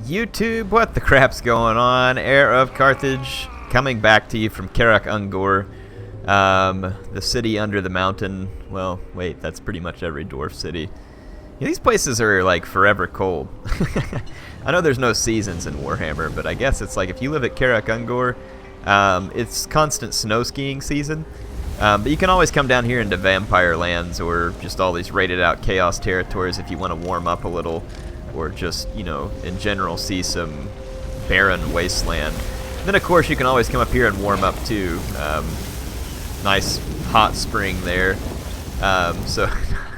YouTube, what the crap's going on? HeirofCarthage coming back to you from Karak Ungor, the city under the mountain. Well, wait, that's pretty much every dwarf city. Yeah, these places are like forever cold. I know there's no seasons in Warhammer, but I guess it's like if you live at Karak Ungor, it's constant snow skiing season. But you can always come down here into Vampire Lands or just all these rated out Chaos territories if you want to warm up a little, or just, you know, in general see some barren wasteland. And then of course you can always come up here and warm up too. Nice hot spring there. So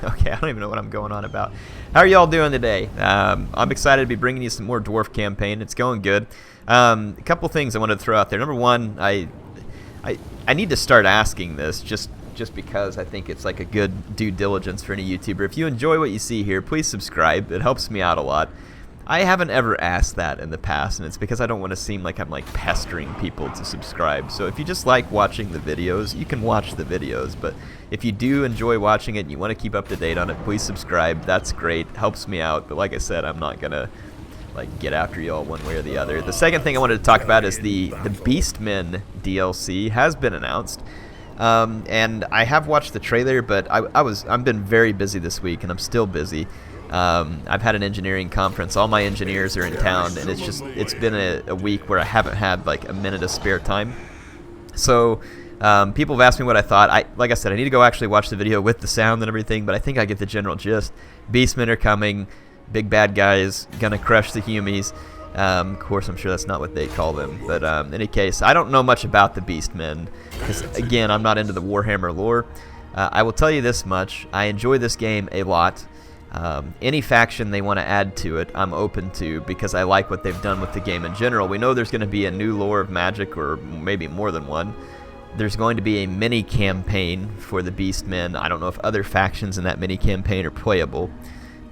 okay, I don't even know what I'm going on about. How are y'all doing today? I'm excited to be bringing you some more dwarf campaign. It's going good. A couple things I wanted to throw out there. Number one, I need to start asking this just because I think it's like a good due diligence for any YouTuber. If you enjoy what you see here, please subscribe. It helps me out a lot. I haven't ever asked that in the past, and it's because I don't want to seem like I'm like pestering people to subscribe. So if you just like watching the videos, you can watch the videos. But if you do enjoy watching it and you want to keep up to date on it, please subscribe. That's great. Helps me out. But like I said, I'm not going to like get after y'all one way or the other. The second thing I wanted to talk about is the Beastmen DLC has been announced. And I have watched the trailer, but I've been very busy this week, and I'm still busy. I've had an engineering conference. All my engineers are in town, and it's been a week where I haven't had like a minute of spare time. So people have asked me what I thought. Like I said, I need to go actually watch the video with the sound and everything, but I think I get the general gist. Beastmen are coming. Big bad guys, gonna crush the humies. Of course, I'm sure that's not what they call them. But in any case, I don't know much about the Beastmen, because again, I'm not into the Warhammer lore. I will tell you this much. I enjoy this game a lot. Any faction they want to add to it, I'm open to, because I like what they've done with the game in general. We know there's going to be a new lore of Magic, or maybe more than one. There's going to be a mini campaign for the Beastmen. I don't know if other factions in that mini campaign are playable.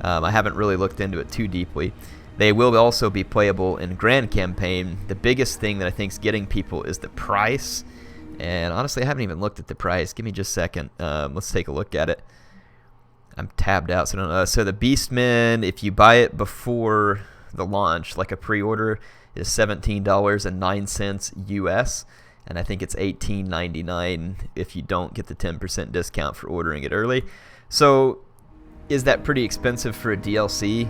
I haven't really looked into it too deeply. They will also be playable in Grand Campaign. The biggest thing that I think is getting people is the price. And honestly, I haven't even looked at the price. Give me just a second. Let's take a look at it. I'm tabbed out, so I don't know. So the Beastmen, if you buy it before the launch, like a pre-order, is $17.09 US. And I think it's $18.99 if you don't get the 10% discount for ordering it early. So is that pretty expensive for a DLC?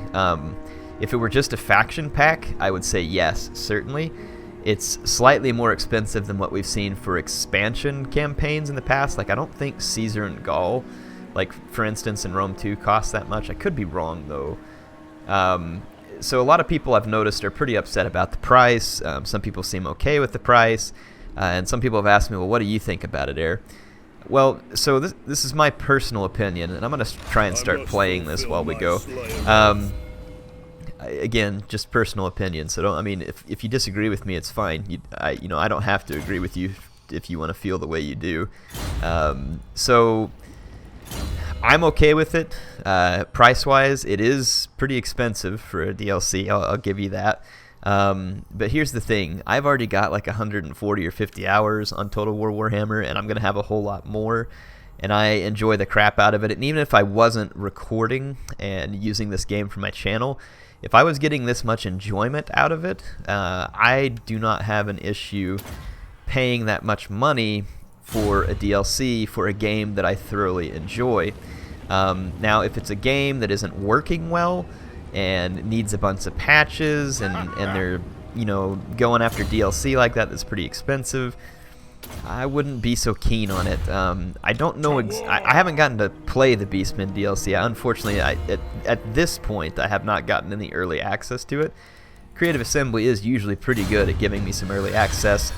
If it were just a faction pack, I would say yes, certainly. It's slightly more expensive than what we've seen for expansion campaigns in the past. Like, I don't think Caesar and Gaul, like for instance in Rome 2, cost that much. I could be wrong though. So a lot of people I've noticed are pretty upset about the price. Some people seem okay with the price, and some people have asked me, well, what do you think about it, Air? Well, so this is my personal opinion, and I'm going to try and start playing this while we go. Again, just personal opinion. So don't. I mean, if you disagree with me, it's fine. I don't have to agree with you if you want to feel the way you do. So I'm okay with it. Price-wise, it is pretty expensive for a DLC. I'll give you that. But here's the thing. I've already got like 140 or 50 hours on Total War Warhammer, and I'm going to have a whole lot more. And I enjoy the crap out of it. And even if I wasn't recording and using this game for my channel, if I was getting this much enjoyment out of it, I do not have an issue paying that much money for a DLC for a game that I thoroughly enjoy. Now, if it's a game that isn't working well and needs a bunch of patches, and they're, you know, going after DLC like that that's pretty expensive, I wouldn't be so keen on it. I don't know. I haven't gotten to play the Beastmen DLC. Unfortunately, at this point, I have not gotten any early access to it. Creative Assembly is usually pretty good at giving me some early access.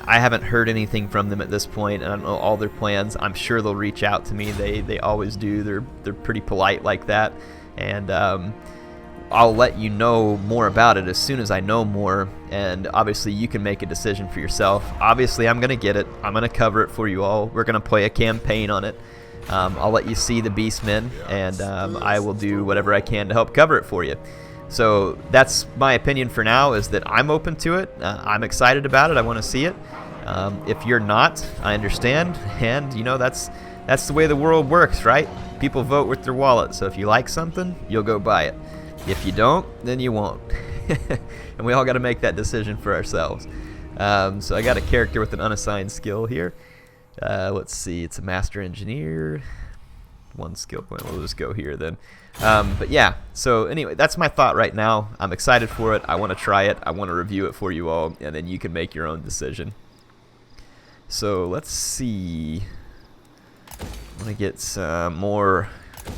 I haven't heard anything from them at this point. I don't know all their plans. I'm sure they'll reach out to me. They always do. They're pretty polite like that, and I'll let you know more about it as soon as I know more, and obviously you can make a decision for yourself. Obviously I'm going to get it. I'm going to cover it for you all. We're going to play a campaign on it. I'll let you see the Beastmen, and I will do whatever I can to help cover it for you. So that's my opinion for now, is that I'm open to it. I'm excited about it. I want to see it. If you're not, I understand, and you know, that's the way the world works, right? People vote with their wallet, so if you like something, you'll go buy it. If you don't, then you won't. And we all got to make that decision for ourselves. So I got a character with an unassigned skill here. Let's see, it's a master engineer. 1 skill point. We'll just go here then. But yeah, so anyway, that's my thought right now. I'm excited for it. I want to try it. I want to review it for you all, and then you can make your own decision. So let's see. I'm going to get some more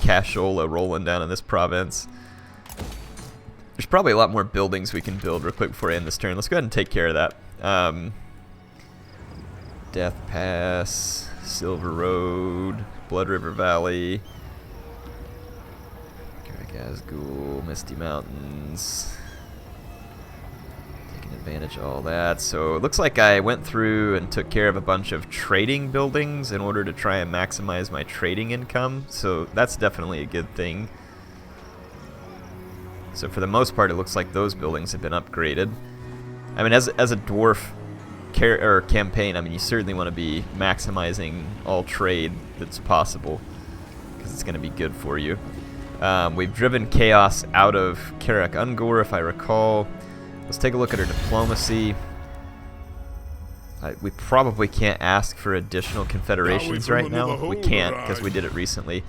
cashola rolling down in this province. There's probably a lot more buildings we can build real quick before I end this turn. Let's go ahead and take care of that. Death Pass, Silver Road, Blood River Valley, Garagazgul, Misty Mountains. Taking advantage of all that. So it looks like I went through and took care of a bunch of trading buildings in order to try and maximize my trading income. So that's definitely a good thing. So for the most part, it looks like those buildings have been upgraded. I mean, as a dwarf campaign, I mean, you certainly want to be maximizing all trade that's possible, because it's going to be good for you. We've driven chaos out of Ungrim, if I recall. Let's take a look at our diplomacy. We probably can't ask for additional confederations right now. We can't, because we did it recently.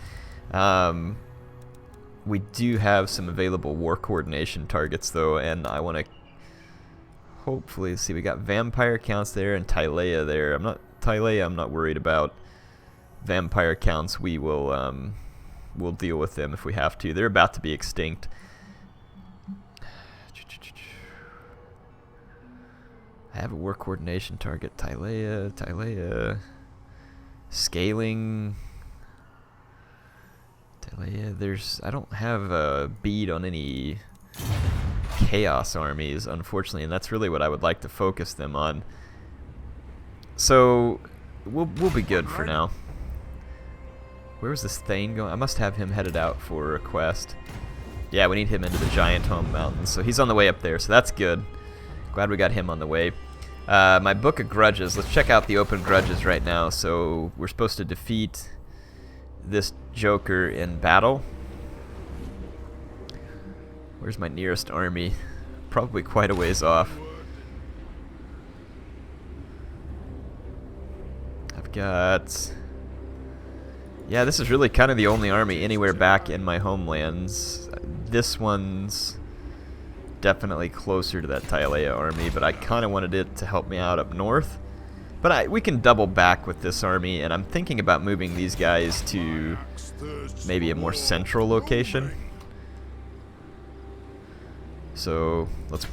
We do have some available war coordination targets, though, and I want to hopefully see. We got vampire counts there and Tylea there. I'm not worried about vampire counts. We'll deal with them if we have to. They're about to be extinct. I have a war coordination target. Tylea. Scaling. I don't have a bead on any chaos armies, unfortunately, and that's really what I would like to focus them on. So we'll be good for now. Where's this Thane going? I must have him headed out for a quest. Yeah, we need him into the Giant Home Mountains, so he's on the way up there, so that's good. Glad we got him on the way. My Book of Grudges. Let's check out the open grudges right now. So we're supposed to defeat this Joker in battle. Where's my nearest army? Probably quite a ways off. I've got... Yeah, this is really kind of the only army anywhere back in my homelands. This one's definitely closer to that Tylea army, but I kind of wanted it to help me out up north. But we can double back with this army, and I'm thinking about moving these guys to maybe a more central location. So let's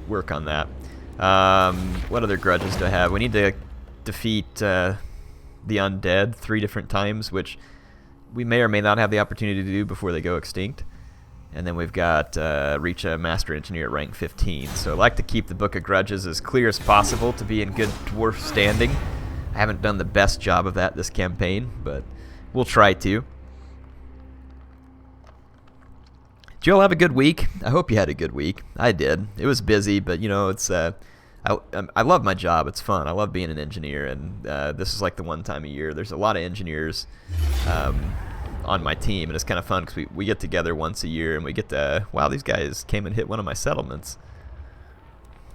work on that. What other grudges do I have? We need to defeat the undead 3 different times, which we may or may not have the opportunity to do before they go extinct. And then we've got reach a Master Engineer at rank 15. So I like to keep the Book of Grudges as clear as possible to be in good dwarf standing. I haven't done the best job of that this campaign, but we'll try to. Did you all have a good week? I hope you had a good week. I did. It was busy, but you know, it's I love my job. It's fun. I love being an engineer, and this is like the one time a year. There's a lot of engineers on my team, and it's kind of fun because we get together once a year and we get to, wow, these guys came and hit one of my settlements.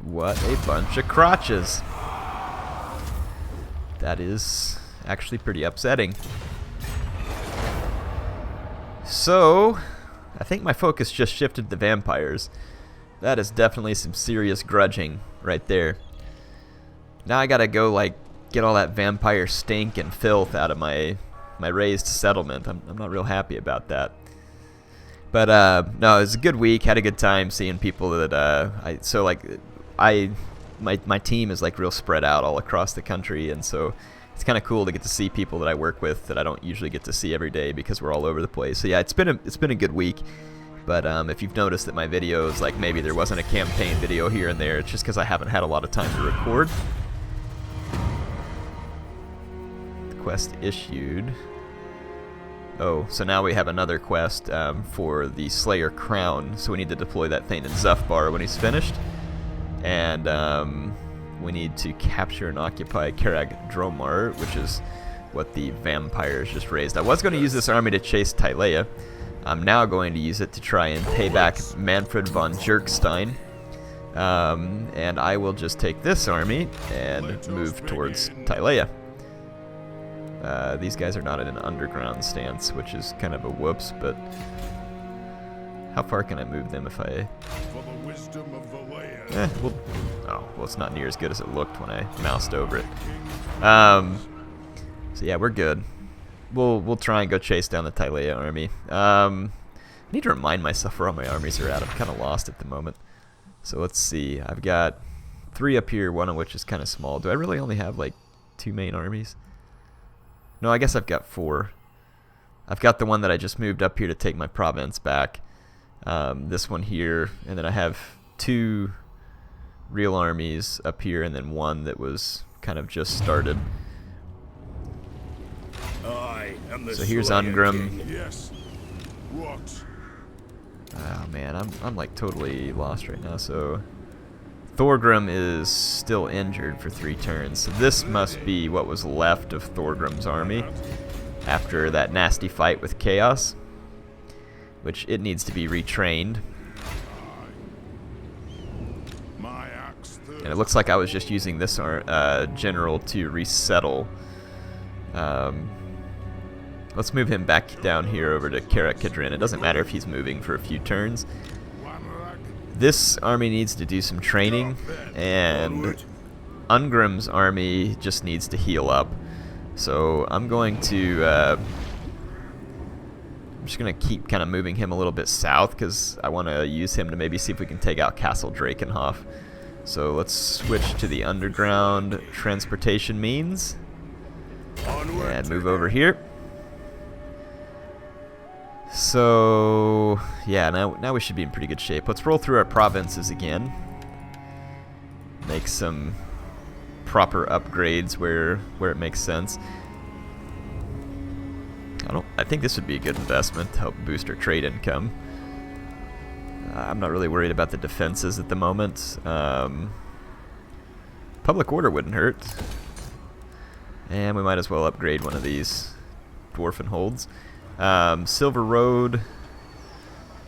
What a bunch of crotches. That is actually pretty upsetting. So I think my focus just shifted to vampires. That is definitely some serious grudging right there. Now I gotta go like get all that vampire stink and filth out of my raised settlement. I'm not real happy about that. But no, it was a good week. Had a good time seeing people that my team is like real spread out all across the country, and so it's kind of cool to get to see people that I work with that I don't usually get to see every day because we're all over the place. So yeah, it's been a good week. But if you've noticed that my videos, like maybe there wasn't a campaign video here and there, it's just because I haven't had a lot of time to record. The quest issued. Oh, so now we have another quest for the Slayer Crown. So we need to deploy that thing in Zufbar when he's finished. And we need to capture and occupy Karag Dromar, which is what the vampires just raised. I was going to use this army to chase Tylea. I'm now going to use it to try and pay back Manfred von Jerkstein. And I will just take this army and move towards Tylea. These guys are not in an underground stance, which is kind of a whoops, but how far can I move them if I... well, it's not near as good as it looked when I moused over it. So yeah, we're good. We'll try and go chase down the Tylea army. I need to remind myself where all my armies are at. I'm kind of lost at the moment. So let's see. I've got 3 up here, one of which is kind of small. Do I really only have like 2 main armies? No, I guess I've got 4. I've got the one that I just moved up here to take my province back. This one here, and then I have 2 real armies up here, and then 1 that was kind of just started. So here's Ungrim. Yes. What? Oh man, I'm like totally lost right now. So Thorgrim is still injured for 3 turns. So this must be what was left of Thorgrim's army after that nasty fight with Chaos, which it needs to be retrained. And it looks like I was just using this general to resettle. Let's move him back down here over to HeirofCarthage. It doesn't matter if he's moving for a few turns. This army needs to do some training, and Ungrim's army just needs to heal up. So I'm going to... I'm just going to keep kind of moving him a little bit south, because I want to use him to maybe see if we can take out Castle Drakenhof. So let's switch to the underground transportation means and move over here. So yeah, now we should be in pretty good shape. Let's roll through our provinces again. Make some proper upgrades where it makes sense. I think this would be a good investment to help boost our trade income. I'm not really worried about the defenses at the moment. Public order wouldn't hurt. And we might as well upgrade one of these dwarfen holds. Silver Road,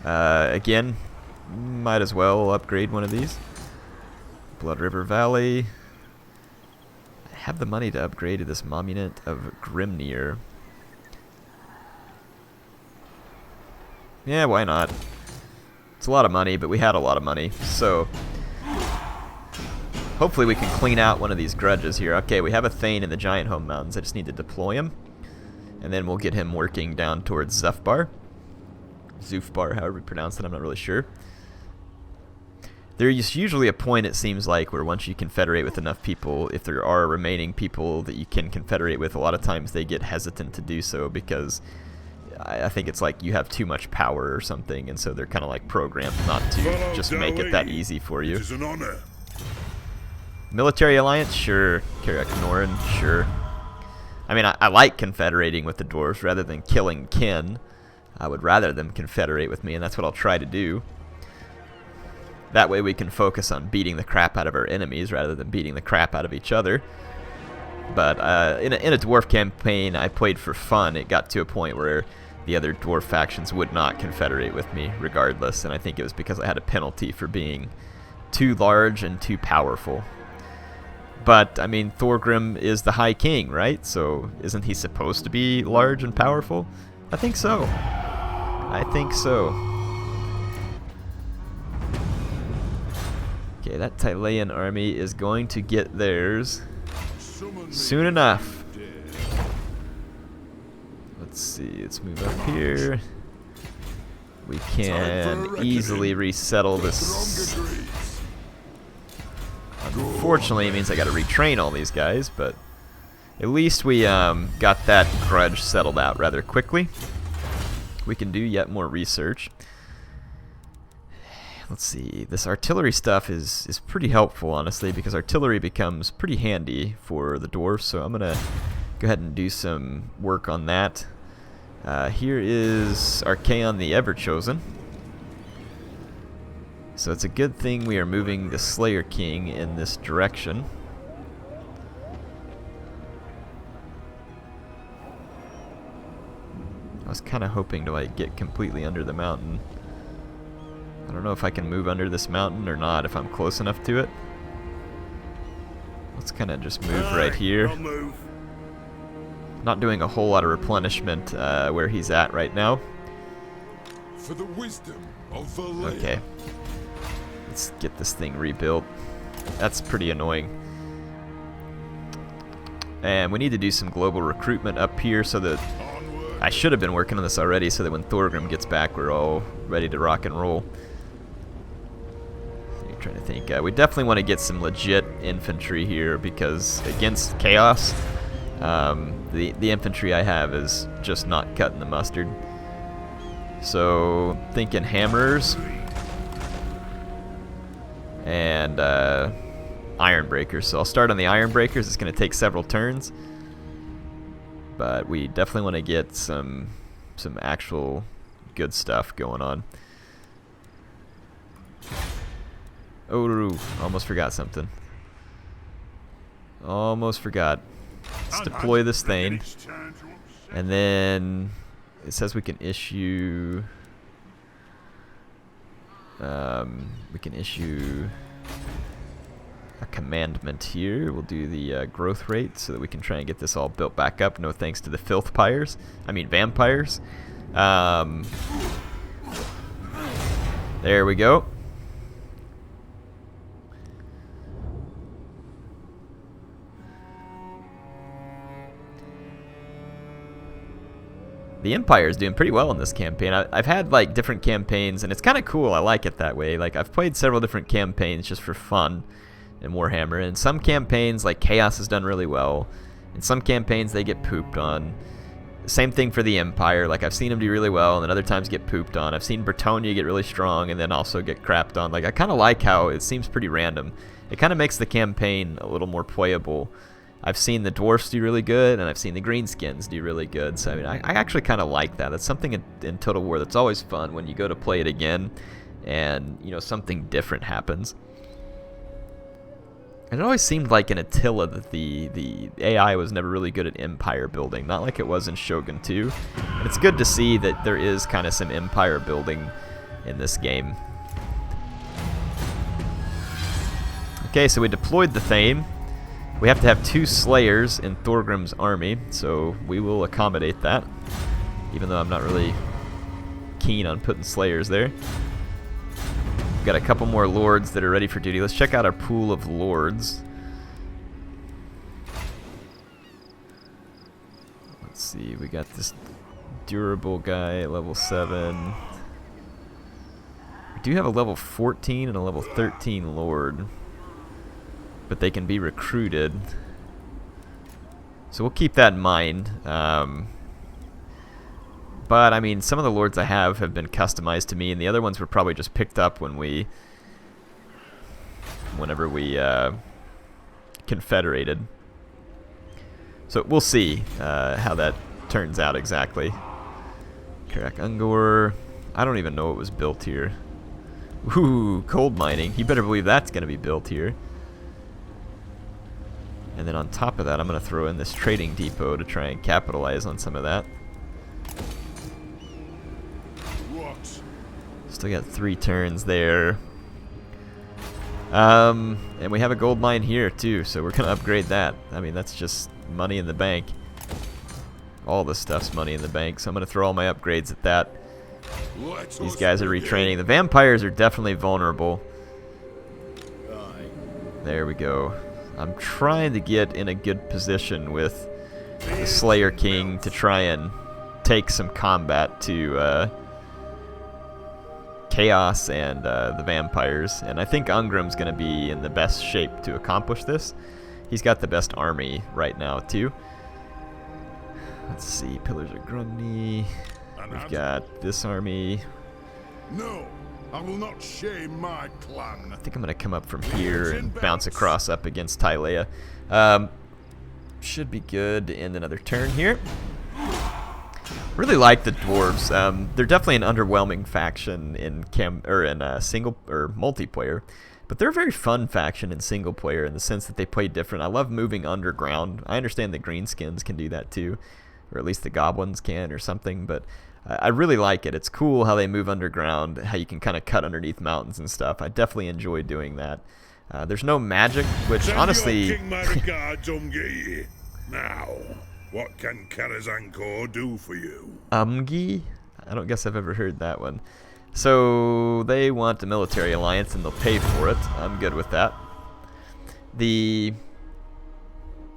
again, might as well upgrade one of these. Blood River Valley. I have the money to upgrade to this Monument of Grimnir. Yeah, why not? It's a lot of money, but we had a lot of money, so hopefully we can clean out one of these grudges here. Okay, we have a Thane in the Giant Home Mountains. I just need to deploy him, and then we'll get him working down towards Zufbar. Zufbar, however we pronounce it, I'm not really sure. There's usually a point, it seems like, where once you confederate with enough people, if there are remaining people that you can confederate with, a lot of times they get hesitant to do so because I think it's like you have too much power or something, and so they're kind of like programmed not to just make it that easy for you. It is an honor. Military alliance? Sure. Carrick Norin? Sure. I mean, I like confederating with the dwarves rather than killing kin. I would rather them confederate with me, and that's what I'll try to do. That way we can focus on beating the crap out of our enemies rather than beating the crap out of each other. But in a dwarf campaign I played for fun, it got to a point where the other dwarf factions would not confederate with me regardless, and I think it was because I had a penalty for being too large and too powerful. But, I mean, Thorgrim is the High King, right? So isn't he supposed to be large and powerful? I think so. I think so. Okay, that Tylean army is going to get theirs soon enough. Let's see, let's move up here. We can easily resettle this. Unfortunately, it means I gotta retrain all these guys, but at least we got that grudge settled out rather quickly. We can do yet more research. Let's see, this artillery stuff is pretty helpful, honestly, because artillery becomes pretty handy for the dwarves, so I'm gonna go ahead and do some work on that. Here is Archaon the Everchosen. So it's a good thing we are moving the Slayer King in this direction. I was kind of hoping to like get completely under the mountain. I don't know if I can move under this mountain or not, if I'm close enough to it. Let's kind of just move right here. I'll move. Not doing a whole lot of replenishment where he's at right now. For the wisdom of the land. Okay. Let's get this thing rebuilt. That's pretty annoying. And we need to do some global recruitment up here so that... Onward. I should have been working on this already so that when Thorgrim gets back, we're all ready to rock and roll. So you're trying to think. We definitely want to get some legit infantry here because against Chaos, the infantry I have is just not cutting the mustard. So thinking hammers and iron breakers. So I'll start on the iron breakers. It's going to take several turns, but we definitely want to get some actual good stuff going on. Oh, almost forgot something. Almost forgot. Let's deploy this thing, and then it says we can issue. We can issue a commandment here. We'll do the growth rate so that we can try and get this all built back up. No thanks to the filth pyres. I mean vampires. There we go. The Empire is doing pretty well in this campaign. I've had like different campaigns, and it's kind of cool. I like it that way. Like I've played several different campaigns just for fun in Warhammer, and some campaigns like Chaos has done really well. In some campaigns they get pooped on. Same thing for the Empire. Like I've seen them do really well, and then other times get pooped on. I've seen Bretonnia get really strong, and then also get crapped on. Like I kind of like how it seems pretty random. It kind of makes the campaign a little more playable. I've seen the Dwarfs do really good, and I've seen the Greenskins do really good. So I mean, I actually kind of like that. That's something in Total War that's always fun when you go to play it again, and you know something different happens. And it always seemed like in Attila that the AI was never really good at empire building, not like it was in Shogun 2. And it's good to see that there is kind of some empire building in this game. Okay, so we deployed the Thane. We have to have 2 Slayers in Thorgrim's army, so we will accommodate that, even though I'm not really keen on putting Slayers there. We've got a couple more Lords that are ready for duty. Let's check out our pool of Lords. Let's see, we got this durable guy at level 7. We do have a level 14 and a level 13 Lord, but they can be recruited, so we'll keep that in mind. But I mean, some of the Lords I have been customized to me, and the other ones were probably just picked up whenever we confederated. So we'll see how that turns out exactly. Ungrim, I don't even know what was built here. Ooh, cold mining. You better believe that's going to be built here. And then on top of that, I'm going to throw in this trading depot to try and capitalize on some of that. What? Still got 3 turns there. And we have a gold mine here too, so we're going to upgrade that. I mean, that's just money in the bank. All this stuff's money in the bank, so I'm going to throw all my upgrades at that. These guys are retraining. The vampires are definitely vulnerable. There we go. I'm trying to get in a good position with the Slayer King to try and take some combat to Chaos and the vampires. And I think Ungrim's going to be in the best shape to accomplish this. He's got the best army right now, too. Let's see. Pillars of Grumney. We've got this army. No, I will not shame my clan. I think I'm going to come up from here and bounce across up against Tylea. Should be good to end another turn here. Really like the Dwarves. They're definitely an underwhelming faction in single or multiplayer, but they're a very fun faction in single player in the sense that they play different. I love moving underground. I understand that Greenskins can do that too. or at least the goblins can or something. But I really like it. It's cool how they move underground, how you can kind of cut underneath mountains and stuff. I definitely enjoy doing that. There's no magic, which honestly... King my regards, Ungrim. Now, what can Karazhan'Kor do for you? Umgi? I don't guess I've ever heard that one. So they want a military alliance and they'll pay for it. I'm good with that.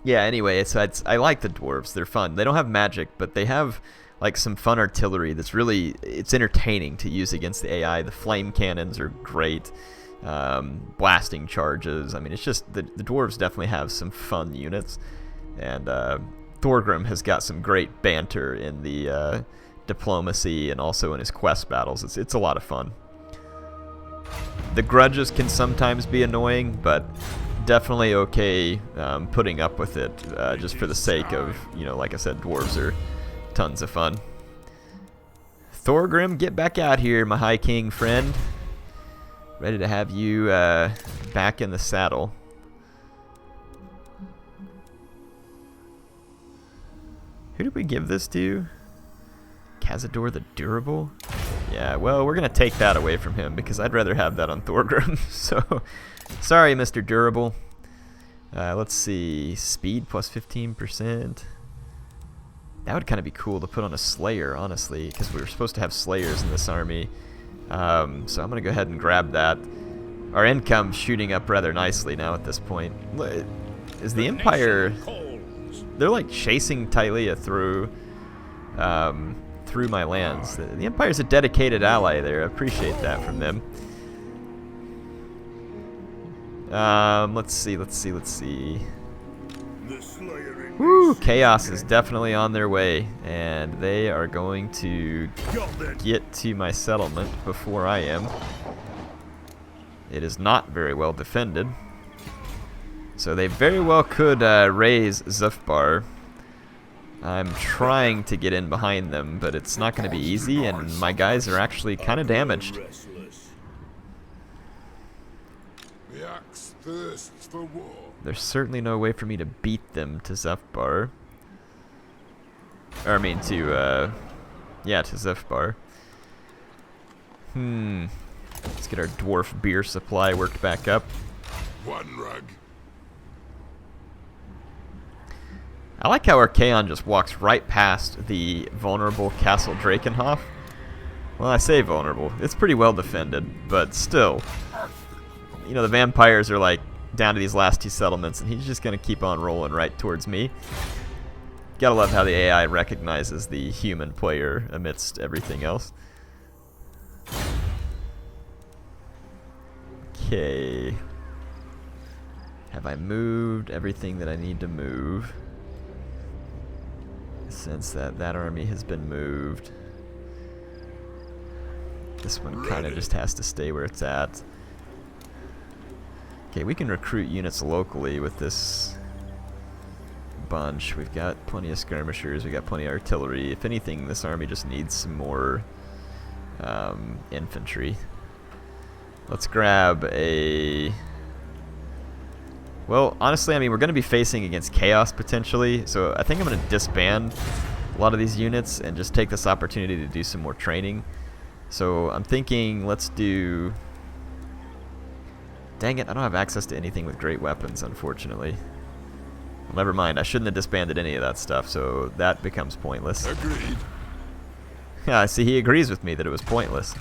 Yeah, anyway, I like the dwarves. They're fun. They don't have magic, but they have like some fun artillery that's really, it's entertaining to use against the AI. The flame cannons are great. Blasting charges. I mean, it's just, the dwarves definitely have some fun units. And Thorgrim has got some great banter in the diplomacy and also in his quest battles. It's a lot of fun. The grudges can sometimes be annoying, but definitely okay putting up with it just for the sake of, you know, like I said, dwarves are tons of fun. Thorgrim, get back out here, my High King friend. Ready to have you back in the saddle. Who did we give this to? Khazad-dûr the Durable? Yeah, well, we're going to take that away from him because I'd rather have that on Thorgrim. So, sorry, Mr. Durable. Let's see. Speed plus 15%. That would kind of be cool to put on a Slayer, honestly, because we were supposed to have Slayers in this army. So I'm going to go ahead and grab that. Our income's shooting up rather nicely now at this point. Is the Empire... They're like chasing Tylea through my lands. The Empire's a dedicated ally there. I appreciate that from them. Let's see. Woo! Chaos is definitely on their way, and they are going to get to my settlement before I am. It is not very well defended. So they very well could raise Zufbar. I'm trying to get in behind them, but it's not going to be easy, and my guys are actually kind of damaged. The axe thirsts for war. There's certainly no way for me to beat them to Zufbar. Or I mean to, yeah, to Zufbar. Let's get our dwarf beer supply worked back up. One rug. I like how Archaon just walks right past the vulnerable Castle Drakenhof. Well, I say vulnerable. It's pretty well defended, but still. You know, the vampires are like down to these last two settlements, and he's just going to keep on rolling right towards me. Gotta love how the AI recognizes the human player amidst everything else. Okay. Have I moved everything that I need to move? Since that army has been moved. This one kind of just has to stay where it's at. Okay, we can recruit units locally with this bunch. We've got plenty of skirmishers, we've got plenty of artillery. If anything, this army just needs some more infantry. Let's grab a... Well, honestly, I mean, we're going to be facing against Chaos potentially, so I think I'm going to disband a lot of these units and just take this opportunity to do some more training. So I'm thinking, let's do... Dang it, I don't have access to anything with great weapons, unfortunately. Well, never mind, I shouldn't have disbanded any of that stuff, so that becomes pointless. Agreed. Yeah, I see he agrees with me that it was pointless.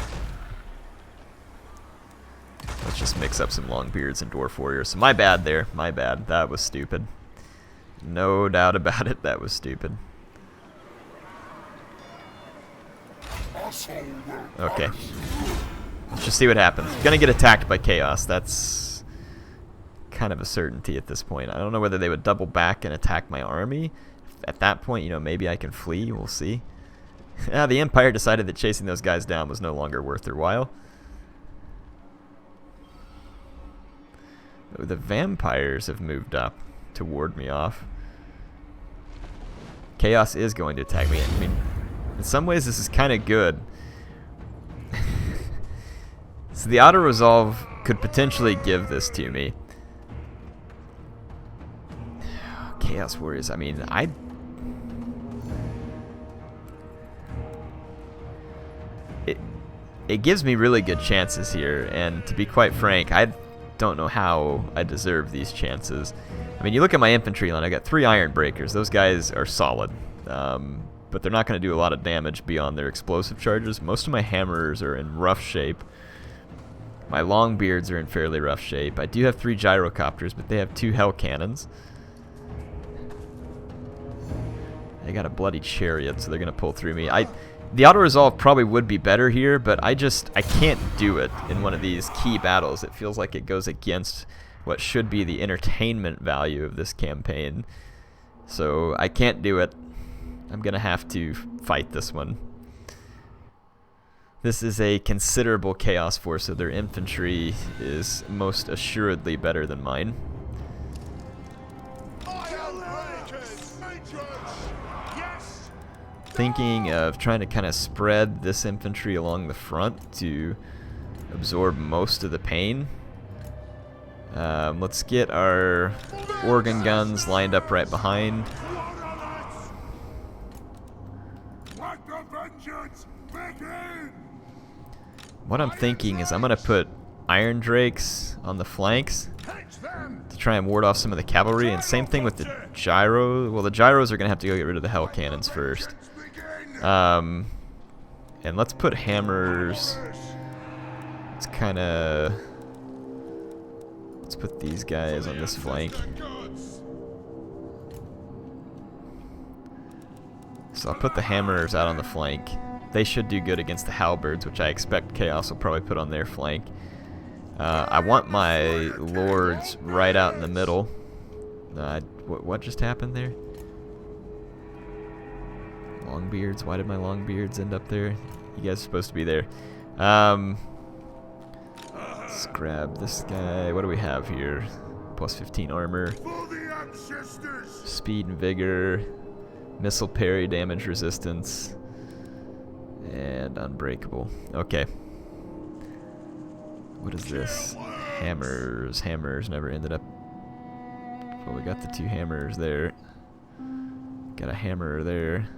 Let's just mix up some Longbeards and Dwarf Warriors. So my bad there, my bad. That was stupid. No doubt about it, that was stupid. Okay. Let's just see what happens. Gonna get attacked by Chaos. That's kind of a certainty at this point. I don't know whether they would double back and attack my army. At that point, you know, maybe I can flee. We'll see. The Empire decided that chasing those guys down was no longer worth their while. The vampires have moved up to ward me off. Chaos is going to attack me. I mean, in some ways this is kind of good. So the auto-resolve could potentially give this to me. Chaos Warriors, I mean, it gives me really good chances here, and to be quite frank, I don't know how I deserve these chances. I mean, you look at my infantry line, I got 3 iron breakers. Those guys are solid, but they're not going to do a lot of damage beyond their explosive charges. Most of my hammers are in rough shape. My longbeards are in fairly rough shape. I do have 3 gyrocopters, but they have 2 hell cannons. They got a bloody chariot, so they're going to pull through me. The auto-resolve probably would be better here, but I can't do it in one of these key battles. It feels like it goes against what should be the entertainment value of this campaign. So I can't do it. I'm going to have to fight this one. This is a considerable chaos force, so their infantry is most assuredly better than mine. Thinking of trying to kind of spread this infantry along the front to absorb most of the pain. Let's get our organ guns lined up right behind. What I'm thinking is I'm going to put iron drakes on the flanks to try and ward off some of the cavalry, and same thing with the gyro. Well, the gyros are going to have to go get rid of the hell cannons first. And let's put hammers. Let's put these guys on this flank. So I'll put the hammers out on the flank. They should do good against the halberds, which I expect Chaos will probably put on their flank. I want my lords right out in the middle. What just happened there? Longbeards? Why did my longbeards end up there? You guys are supposed to be there. Let's grab this guy. What do we have here? Plus 15 armor. Speed and vigor. Missile parry, damage resistance. And unbreakable. Okay. What is this? Hammers. Hammers never ended up... Well, we got the 2 hammers there. Got a hammer there.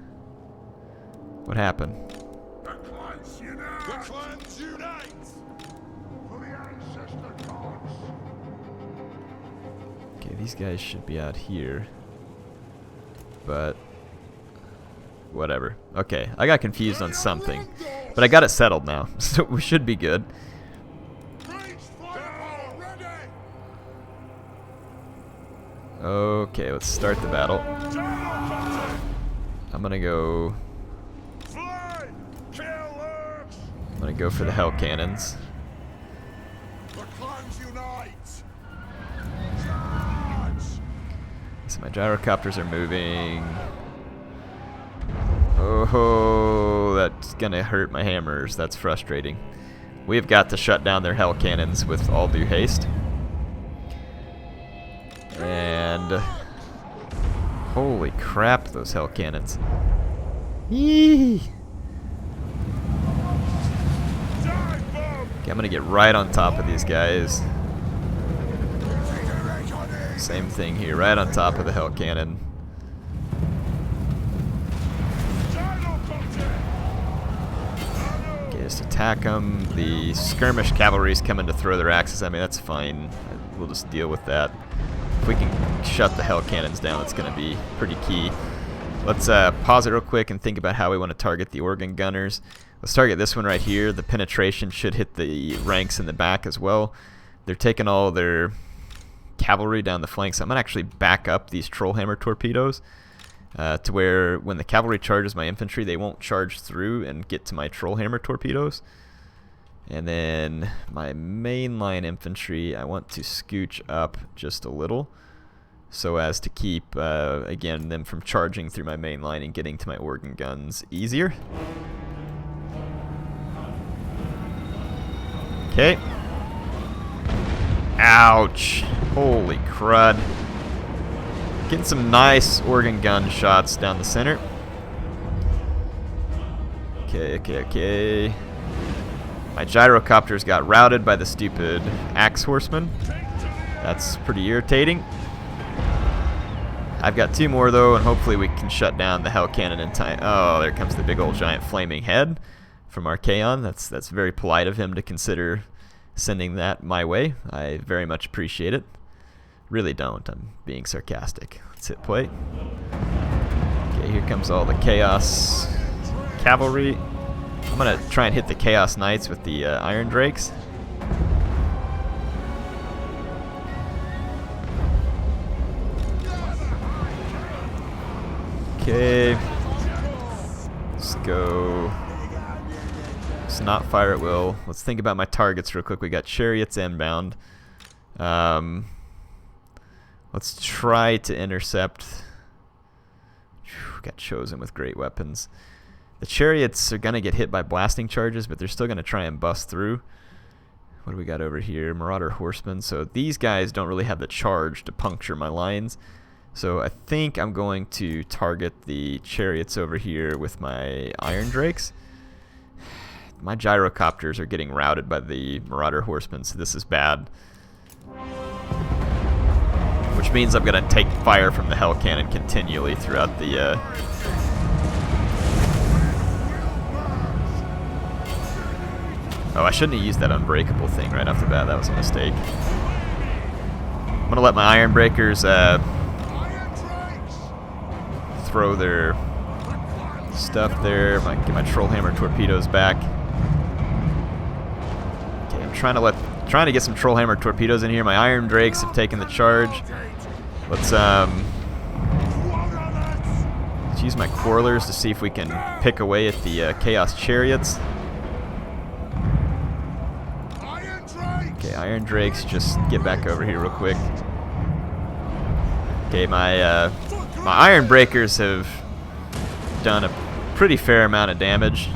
What happened? The clans unite! The clans unite! For the ancestor gods! Okay, these guys should be out here. But... whatever. Okay, I got confused on something. But I got it settled now, so we should be good. Okay, let's start the battle. I'm gonna go... I'm gonna go for the hell cannons. So my gyrocopters are moving. Oh, that's gonna hurt my hammers. That's frustrating. We've got to shut down their hell cannons with all due haste. And holy crap, those hell cannons. Yee! Okay, I'm gonna get right on top of these guys. Same thing here, right on top of the hell cannon. Okay, just attack them. The skirmish cavalry's coming to throw their axes at me. That's fine. We'll just deal with that. If we can shut the hell cannons down, it's going to be pretty key. Let's pause it real quick and think about how we want to target the organ gunners. Let's target this one right here. The penetration should hit the ranks in the back as well. They're taking all their cavalry down the flanks. So I'm going to actually back up these trollhammer torpedoes to where when the cavalry charges my infantry, they won't charge through and get to my trollhammer torpedoes. And then my mainline infantry, I want to scooch up just a little so as to keep, again, them from charging through my main line and getting to my organ guns easier. Okay. Ouch. Holy crud. Getting some nice organ gun shots down the center. Okay. My gyrocopters got routed by the stupid axe horsemen. That's pretty irritating. I've got 2 more though, and hopefully we can shut down the hell cannon in time. Oh, there comes the big old giant flaming head. from Archaon. That's very polite of him to consider sending that my way. I very much appreciate it. Really don't. I'm being sarcastic. Let's hit play. Okay, here comes all the Chaos Cavalry. I'm going to try and hit the Chaos Knights with the Iron Drakes. Okay. Let's go. Let's not fire at will. Let's think about my targets real quick. We got chariots inbound. Let's try to intercept. Got chosen with great weapons. The chariots are going to get hit by blasting charges, but they're still going to try and bust through. What do we got over here? Marauder horsemen. So these guys don't really have the charge to puncture my lines. So I think I'm going to target the chariots over here with my iron drakes. My gyrocopters are getting routed by the marauder horsemen, so this is bad. Which means I'm going to take fire from the hell cannon continually throughout the... Oh, I shouldn't have used that unbreakable thing right off the bat. That was a mistake. I'm going to let my iron breakers throw their stuff there. Get my trollhammer torpedoes back. Okay, I'm trying to get some trollhammer torpedoes in here. My iron drakes have taken the charge. Let's use my quarrelers to see if we can pick away at the chaos chariots. Okay, iron drakes, just get back over here real quick. Okay, my iron breakers have done a pretty fair amount of damage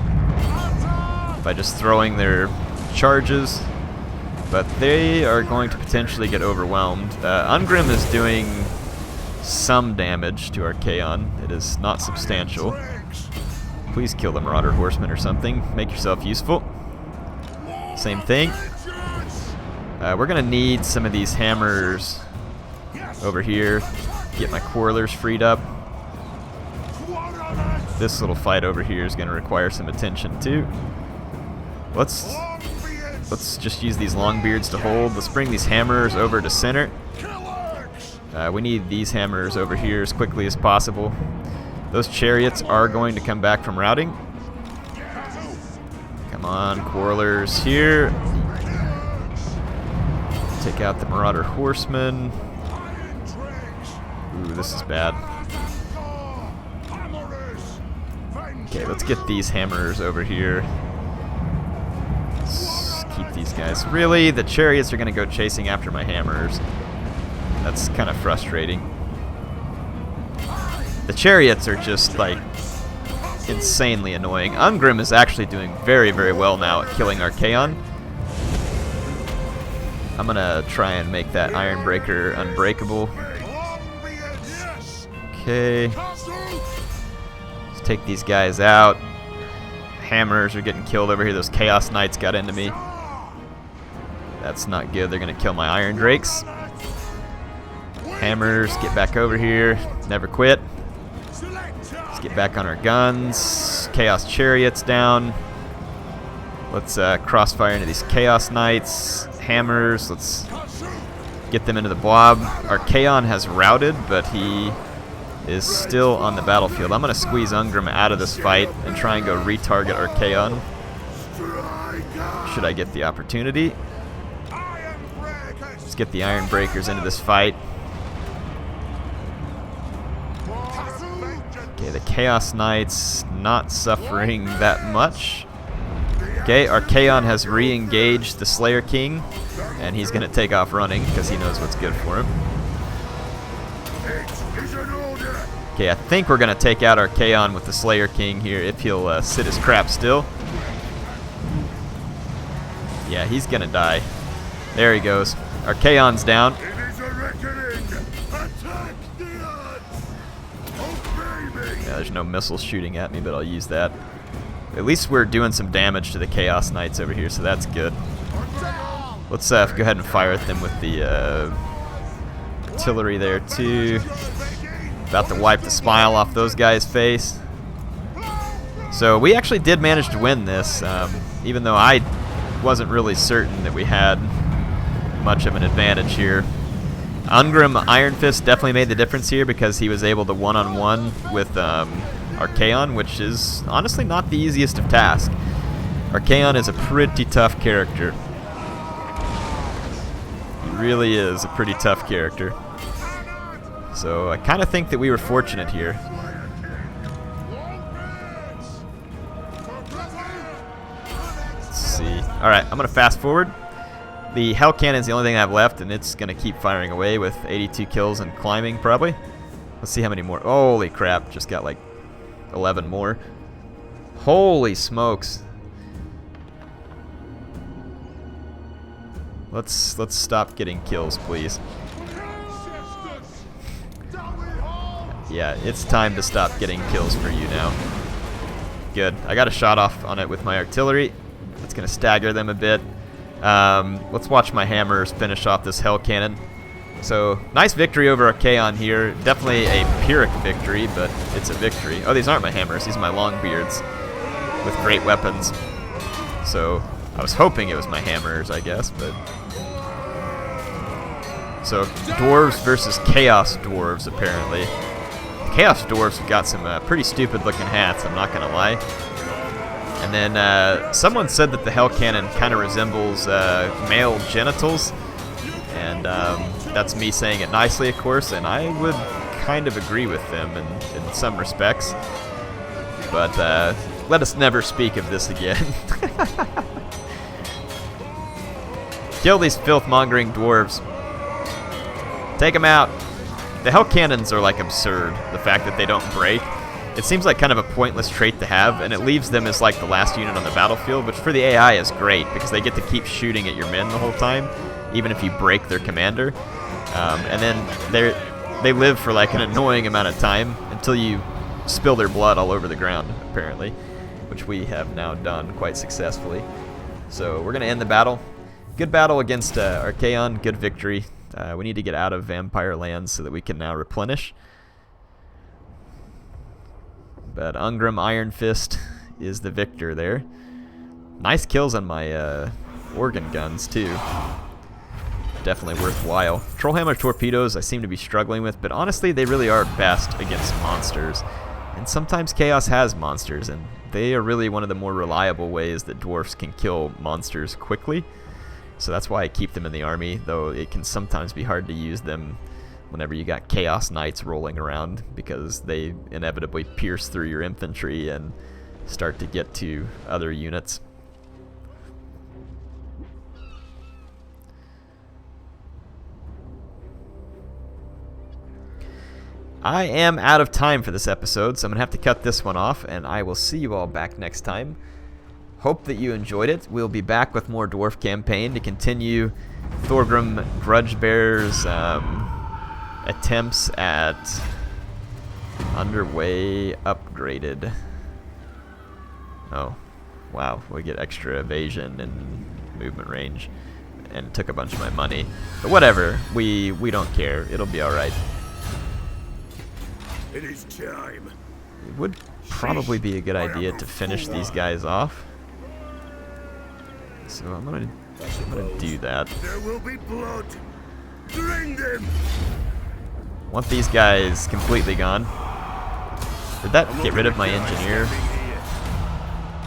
by just throwing their charges, but they are going to potentially get overwhelmed. Ungrim is doing some damage to Archaon. It is not substantial. Please kill the Marauder Horseman or something. Make yourself useful. Same thing. We're going to need some of these hammers over here. Get my quarrelers freed up. This little fight over here is going to require some attention too. Let's just use these longbeards to hold. Let's bring these hammers over to center. We need these hammers over here as quickly as possible. Those chariots are going to come back from routing. Come on, quarrelers here. Take out the Marauder Horsemen. Ooh, this is bad. Okay, let's get these hammers over here. Let's keep these guys. Really, the chariots are going to go chasing after my hammers. That's kind of frustrating. The chariots are just, like, insanely annoying. Ungrim is actually doing very, very well now at killing Archaon. I'm going to try and make that Iron Breaker unbreakable. Okay. Let's take these guys out. Hammers are getting killed over here. Those Chaos Knights got into me. That's not good. They're going to kill my Iron Drakes. Hammers, get back over here. Never quit. Let's get back on our guns. Chaos Chariots down. Let's crossfire into these Chaos Knights. Hammers, let's get them into the blob. Archaon has routed, but he is still on the battlefield. I'm going to squeeze Ungrim out of this fight and try and go retarget Archaon. Should I get the opportunity? Let's get the Iron Breakers into this fight. Okay, the Chaos Knights not suffering that much. Okay, Archaon has re-engaged the Slayer King, and he's going to take off running because he knows what's good for him. Okay, I think we're going to take out Archaon with the Slayer King here if he'll sit his crap still. Yeah, he's going to die. There he goes. Archaon's down. Yeah, there's no missiles shooting at me, but I'll use that. At least we're doing some damage to the Chaos Knights over here, so that's good. Let's go ahead and fire at them with the artillery there too. About to wipe the smile off those guys' face. So we actually did manage to win this, even though I wasn't really certain that we had much of an advantage here. Ungrim Iron Fist definitely made the difference here because he was able to one-on-one with Archaon, which is honestly not the easiest of tasks. Archaon is a pretty tough character. He really is a pretty tough character. So I kind of think that we were fortunate here. Let's see. Alright, I'm going to fast forward. The Hell Cannon is the only thing I have left, and it's going to keep firing away with 82 kills and climbing, probably. Let's see how many more. Holy crap, just got like 11 more. Holy smokes. Let's stop getting kills, please. Yeah, it's time to stop getting kills for you now. Good. I got a shot off on it with my artillery. That's going to stagger them a bit. Let's watch my hammers finish off this Hell Cannon. So, nice victory over Archaon here. Definitely a Pyrrhic victory, but it's a victory. Oh, these aren't my hammers. These are my Longbeards with great weapons. So, I was hoping it was my hammers, I guess, but... So, Dwarves versus Chaos Dwarves, apparently. Chaos Dwarves have got some pretty stupid-looking hats, I'm not going to lie. And then someone said that the Hell Cannon kind of resembles male genitals. And that's me saying it nicely, of course, and I would kind of agree with them in some respects. But let us never speak of this again. Kill these filth-mongering dwarves. Take them out. The Hell Cannons are like absurd, the fact that they don't break. It seems like kind of a pointless trait to have, and it leaves them as like the last unit on the battlefield, which for the AI is great, because they get to keep shooting at your men the whole time, even if you break their commander. And then they live for like an annoying amount of time until you spill their blood all over the ground, apparently, which we have now done quite successfully. So we're going to end the battle. Good battle against Archaon, good victory. We need to get out of Vampire Lands so that we can now replenish. But Ungrim Iron Fist is the victor there. Nice kills on my organ guns, too. Definitely worthwhile. Trollhammer torpedoes I seem to be struggling with, but honestly they really are best against monsters. And sometimes Chaos has monsters, and they are really one of the more reliable ways that dwarfs can kill monsters quickly. So that's why I keep them in the army, though it can sometimes be hard to use them whenever you got Chaos Knights rolling around, because they inevitably pierce through your infantry and start to get to other units. I am out of time for this episode, so I'm going to have to cut this one off, and I will see you all back next time. Hope that you enjoyed it. We'll be back with more Dwarf campaign to continue Thorgrim Grudgebearer's attempts at underway upgraded. Oh, wow. We get extra evasion and movement range, and it took a bunch of my money. But whatever. We don't care. It'll be alright. It is time. It would probably be a good idea to finish these guys off. So I'm gonna do that. There will be blood. Drink them. Want these guys completely gone. Did that get rid of my engineer?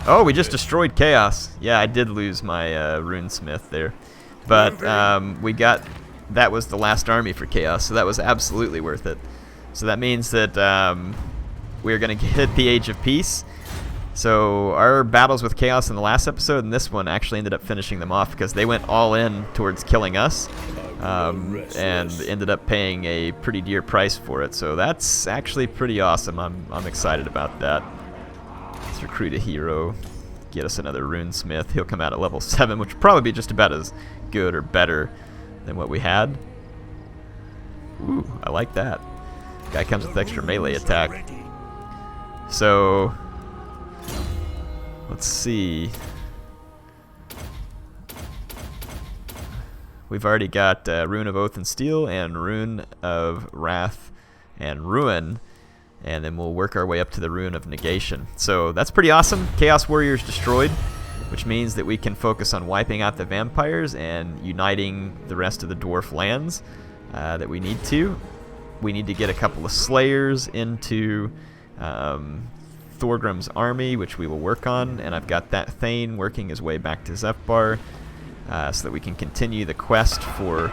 Oh, we just destroyed Chaos. Yeah, I did lose my runesmith there, but we got, that was the last army for Chaos, so that was absolutely worth it. So that means that we're gonna hit the Age of Peace. So our battles with Chaos in the last episode and this one actually ended up finishing them off, because they went all in towards killing us and ended up paying a pretty dear price for it. So that's actually pretty awesome. I'm excited about that. Let's recruit a hero, get us another runesmith. He'll come out at level 7, which will probably be just about as good or better than what we had. Ooh, I like that. Guy comes with extra melee attack. So let's see. We've already got Rune of Oath and Steel and Rune of Wrath and Ruin. and then we'll work our way up to the Ruin of Negation. So that's pretty awesome. Chaos Warriors destroyed, which means that we can focus on wiping out the vampires and uniting the rest of the dwarf lands that we need to. We need to get a couple of slayers into Thorgrim's army, which we will work on, and I've got that Thane working his way back to Zepbar so that we can continue the quest for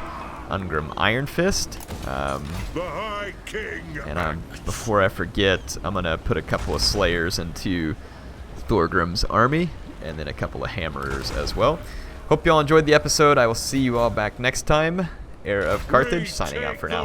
Ungrim Iron Fist. The High King. And before I forget, I'm going to put a couple of slayers into Thorgrim's army, and then a couple of hammerers as well. Hope you all enjoyed the episode. I will see you all back next time. HeirofCarthage signing out for now.